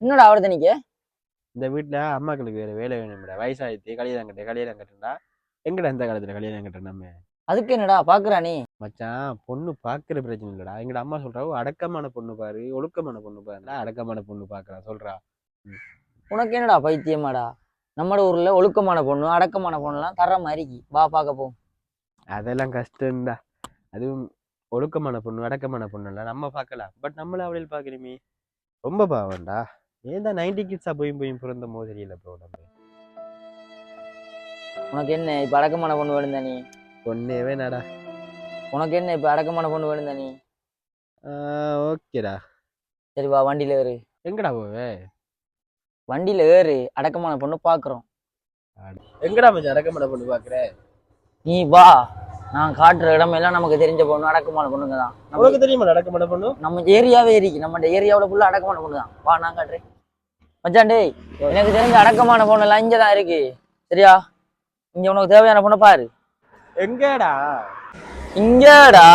என்னடா அவர்த நீங்க இந்த வீட்டுல அம்மாக்களுக்கு வேற வேலை வேணும்டா. வயசாயிடுச்சு, கல்யாணம் கட்டுண்டா. எங்கடா இந்த காலத்துல கல்யாணம் கட்டுற நம்ம? அதுக்கு என்னடா பாக்குறா நீ? மச்சான், பொண்ணு பாக்குற பிரச்சனை இல்லடா. எங்கட அம்மா சொல்றாவோ அடக்கமான பொண்ணு பாரு, ஒழுக்கமான பொண்ணு பாருடா. அடக்கமான பொண்ணு பாக்குறா சொல்றா. ம். உனக்கு என்னடா பைத்தியமாடா? நம்ம ஊர்ல ஒழுக்கமான பொண்ணு அடக்கமான பொண்ணுலாம் தர்ற மாதிரிக்கு வா பாக்க போ. அதெல்லாம் கஷ்டம்டா. அதுவும் ஒழுக்கமான பொண்ணு அடக்கமான பொண்ணு இல்ல நம்ம பார்க்கலாம். பட் நம்மள அவளையில் பாக்குறீமே, ரொம்ப பாவம்டா. ஏன் தான் 90 கிட்ஸா போயும் பிறந்த தெரியல ப்ரோ நம்ம. உனக்கு என்ன இப்ப அடக்கமான பொண்ணு வேணும் தானே? பொண்ணேவே நடா. உனக்கு என்ன இப்ப அடக்கமான பொண்ணு வேணும் தானே? ஓகேடா. சரி வா வண்டியில ஏறு. எங்கடா போவே? வண்டியில ஏறு, அடக்கமான பொண்ணு பாக்குறோம். எங்கடா மச்சான் அடக்கமான பொண்ணு பாக்குற? நீ வா, நான் காட்டுற இடம் எல்லாம் நமக்கு தெரிஞ்ச பொண்ணு அடக்கமான பொண்ணுங்க தான். உனக்கு தெரியுமா அடக்கமான பொண்ணு? நம்ம ஏரியாவே இருக்கு, நம்ம ஏரியாவுல ஃபுல்லா அடக்கமான பொண்ணு தான். வா நான் காட்டுறேன் மச்சான். டேய், எனக்கு தெரிஞ்ச அடக்கமான பொண்ணு எல்லாம் இங்கதான் இருக்கு. சரியா? இங்க உனக்கு தேவையான பொண்ணை பாரு. எங்கடா? இங்கடா.